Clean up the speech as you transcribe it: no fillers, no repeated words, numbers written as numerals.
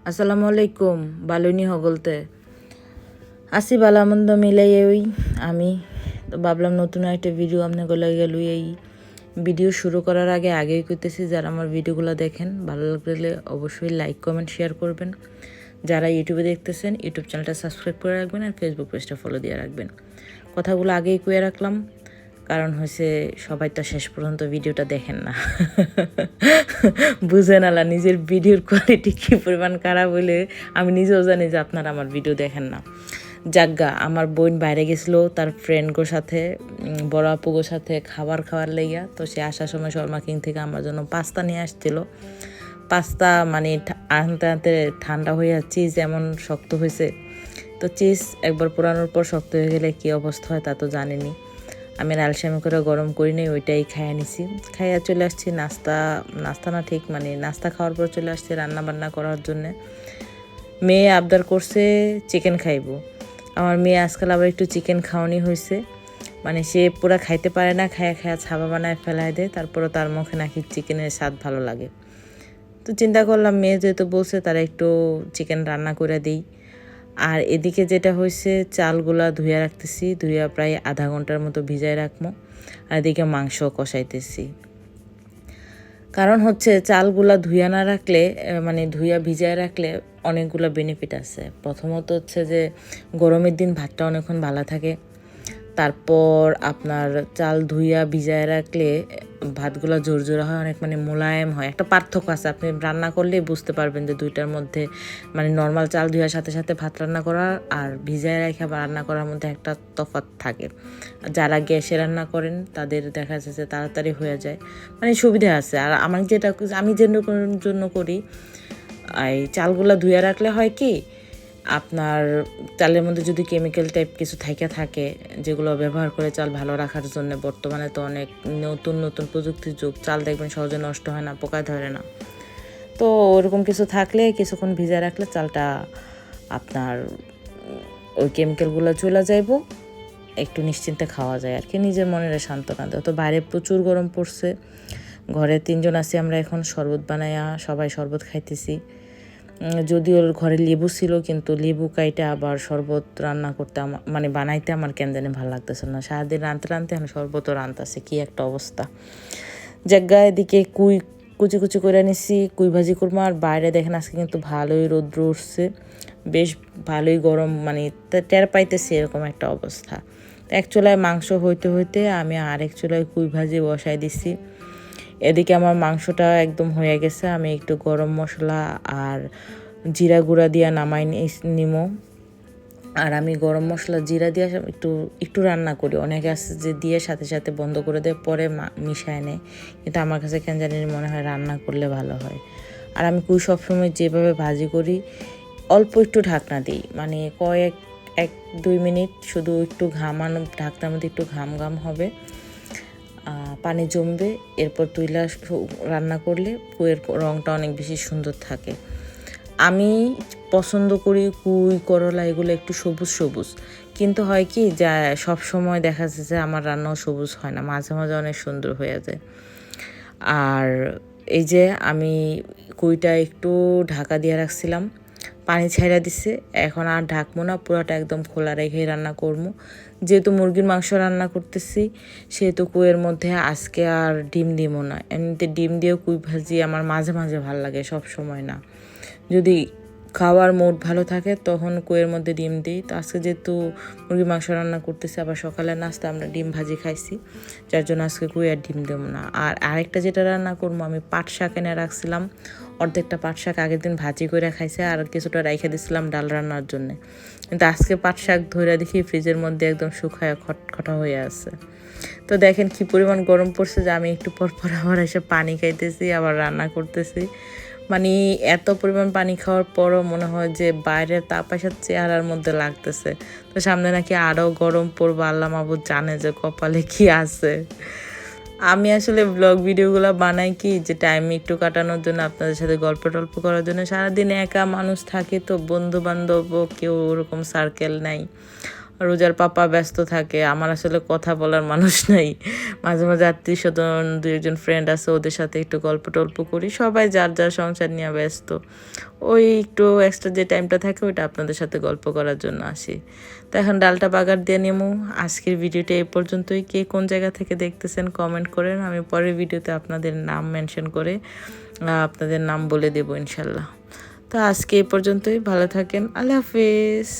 আসসালামু আলাইকুম। বালুনি হগলতে আসি বালামন্দ মিলাই ওই আমি তো ভাবলাম নতুন একটা ভিডিও আপনাকে লাগে লই। এই ভিডিও শুরু করার আগেই করতেছি, যারা আমার ভিডিওগুলো দেখেন ভালো লাগলে অবশ্যই লাইক কমেন্ট শেয়ার করবেন। যারা ইউটিউবে দেখতেছেন ইউটিউব চ্যানেলটা সাবস্ক্রাইব করে রাখবেন আর ফেসবুক পেজটা ফলো দিয়ে রাখবেন। কথাগুলো আগেই কয়ে রাখলাম, কারণ হয়েছে সবাই তো শেষ পর্যন্ত ভিডিওটা দেখেন না, বুঝেন আলা নিজের ভিডিওর কোয়ালিটি কী পরিমাণ খারাপ হইলে আমি নিজেও জানি যে আপনারা আমার ভিডিও দেখেন না। জাগা আমার বোন বাইরে গেছিলো তার ফ্রেন্ডগোর সাথে, বড় আপুগোর সাথে খাবার লেগা। তো সে আসার সময় শর্মা কিং থেকে আমার জন্য পাস্তা নিয়ে আসছিল। পাস্তা মানে আনতে আনতে ঠান্ডা হয়ে চিজ এমন শক্ত হয়েছে, তো চিজ একবার পোড়ানোর পর শক্ত হয়ে গেলে কী অবস্থা হয় তা তো জানেনি। আমি আলসামি করে গরম করি নি, ওইটাই খাইয়া নিছি। খাইয়া চলে আসছি নাস্তা না ঠিক মানে নাস্তা খাওয়ার পর চলে আসছি রান্না বান্না করার জন্যে। মেয়ে আবদার করছে চিকেন খাইবো। আমার মেয়ে আজকাল আবার একটু চিকেন খাওয়ানি হয়েছে, মানে সে পুরা খাইতে পারে না, খায়া ছাবা বানায় ফেলায় দেয়, তারপরে তার মুখে নাকি চিকেনের স্বাদ ভালো লাগে। তো চিন্তা করলাম মেয়ে যেহেতু বলছে তারা একটু চিকেন রান্না করে দিই। আর এদিকে যেটা হয়েছে চালগুলা ধুইয়া রাখতেছি, ধুইয়া প্রায় আধা ঘন্টার মতো ভিজায় রাখবো। আর এদিকে মাংস কষাইতেছি, কারণ হচ্ছে চালগুলা ধুইয়া না রাখলে মানে ধুইয়া ভিজায় রাখলে অনেকগুলো বেনিফিট আছে। প্রথমত হচ্ছে যে গরমের দিন ভাতটা অনেকক্ষণ ভালো থাকে। তারপর আপনার চাল ধুইয়া ভিজায় রাখলে ভাতগুলো জোরজোরা হয়, অনেক মানে মোলায়েম হয়। একটা পার্থক্য আছে, আপনি রান্না করলেই বুঝতে পারবেন যে দুইটার মধ্যে মানে নর্মাল চাল ধুয়ার সাথে সাথে ভাত রান্না করা আর ভিজায় রেখে বা রান্না করার মধ্যে একটা তফাৎ থাকে। যারা গ্যাসে রান্না করেন তাদের দেখা যাচ্ছে যে তাড়াতাড়ি হয়ে যায়, মানে সুবিধা আছে। আর আমার যেটা আমি জন্য করি, এই চালগুলো ধুয়ে রাখলে হয় কি আপনার চালের মধ্যে যদি কেমিক্যাল টাইপ কিছু থাকে যেগুলো ব্যবহার করে চাল ভালো রাখার জন্য, বর্তমানে তো অনেক নতুন নতুন প্রযুক্তির যুগ, চাল দেখবেন সহজে নষ্ট হয় না, পোকায় ধরে না। তো ওরকম কিছু থাকলে কিছুক্ষণ ভিজে রাখলে চালটা আপনার ওই কেমিক্যালগুলো চলে যাইব, একটু নিশ্চিন্তে খাওয়া যায় আর কি, নিজের মনের সান্ত্বনা দেয়। তো বাইরে প্রচুর গরম পড়ছে, ঘরে 3 জন আছি আমরা, এখন শরবত বানাইয়া সবাই শরবত খাইতেছি। যদিও ঘরে লেবু ছিল, কিন্তু লেবু কাইটা আবার শরবত রান্না করতে মানে বানাইতে আমার কেন জানি ভালো লাগতেছে না। সারাদিন রানতে এখন শরবতও রানতেছে, কি একটা অবস্থা। জায়গা এদিকে কুচি করে নিছি, কুই ভাজি করবো। আর বাইরে দেখেন আজকে কিন্তু ভালোই রৌদ্র উঠছে, বেশ ভালোই গরম, মানে টের পাইতেছি এরকম একটা অবস্থা। এক চুলায় মাংস হইতে আমি আরেক চুলায় কুই ভাজি বসাই দিছি। এদিকে আমার মাংসটা একদম হয়ে গেছে, আমি একটু গরম মশলা আর জিরা গুঁড়া দিয়ে নামাই নিমো। আর আমি গরম মশলা জিরা দিয়ে একটু রান্না করি, অনেকে আছে যে দিয়ে সাথে সাথে বন্ধ করে দেয় পরে মিশায় নেয়, কিন্তু আমার কাছে কেন জানি মনে হয় রান্না করলে ভালো হয়। আর আমি কুই সবসময় যেভাবে ভাজি করি অল্প একটু ঢাকনা দিই, মানে 1-2 মিনিট শুধু একটু ঘামানো, ঢাকনার মধ্যে একটু ঘাম হবে, পানি জমবে, এরপর তুইলা রান্না করলে কুইয়ের রঙটা অনেক বেশি সুন্দর থাকে। আমি পছন্দ করি কুই করলা এগুলো একটু সবুজ, কিন্তু হয় কি যা সব সময় দেখা যাচ্ছে যে আমার রান্নাও সবুজ হয় না, মাঝে মাঝে অনেক সুন্দর হয়ে যায়। আর এই যে আমি কুইটা একটু ঢাকা দিয়ে রাখছিলাম, পানি ছাইড়া দিছে, এখন আর ঢাকবো না, পুরোটা একদম খোলা রেখেই রান্না করবো। যেহেতু মুরগির মাংস রান্না করতেছি সেহেতু কুইয়ের মধ্যে আজকে আর ডিম দিবো না। এমনিতে ডিম দিয়েও কুই ভাজি আমার মাঝে মাঝে ভালো লাগে, সব সময় না। যদি খাওয়ার মুড ভালো থাকে তখন কুইয়ের মধ্যে ডিম দিই। তো আজকে যেহেতু মুরগির মাংস রান্না করতেছি, আবার সকালে নাস্তা আমরা ডিম ভাজি খাইছি, যার জন্য আজকে কুই আর ডিম দেবো না। আর আরেকটা যেটা রান্না করবো, আমি পাট শাক এনে রাখছিলাম, অর্ধেকটা পাট শাক আগের দিন ভাজি করে খাইছে, আর কিছুটা রাইখে দিয়েছিলাম ডাল রান্নার জন্য। কিন্তু আজকে পাট শাক ধরে দেখি ফ্রিজের মধ্যে একদম শুকায় খটখটা হয়ে আছে। তো দেখেন কি পরিমাণ গরম পড়ছে যে আমি একটু পর আবার এসে পানি খাইতেছি, আবার রান্না করতেছি। মানে এত পরিমাণ পানি খাওয়ার পরও মনে হয় যে বাইরের তাপ এসে চেহারার মধ্যে লাগতেছে। তো সামনে নাকি আরও গরম পড়বে, আল্লাহ মাবুদ জানে যে কপালে কি আছে। আমি আসলে ব্লগ ভিডিওগুলো বানাই কি যে টাইম একটু কাটানোর জন্য, আপনাদের সাথে গল্প টল্প করার জন্য। সারাদিন একা মানুষ থাকে, তো বন্ধু বান্ধব কেউ ওরকম সার্কেল নাই, রোজার পাপা ব্যস্ত থাকে, আমার আসলে কথা বলার মানুষ নাই। মাঝে মাঝে আত্মীয় স্বজন 2-1 ফ্রেন্ড আছে, ওদের সাথে একটু গল্প টল্প করি। সবাই যার যার সংসার নিয়ে ব্যস্ত। ওই একটু এক্সট্রা যে টাইমটা থাকে ওইটা আপনাদের সাথে গল্প করার জন্য আসি। তো এখন ডালটা বাগার দিয়ে নেবো। আজকের ভিডিওটা এই পর্যন্তই। কে কোন জায়গা থেকে দেখতেছেন কমেন্ট করেন, আমি পরের ভিডিওতে আপনাদের নাম মেনশন করে আপনাদের নাম বলে দেবো ইনশাল্লাহ। তো আজকে এই পর্যন্তই, ভালো থাকেন, আল্লাহ হাফিজ।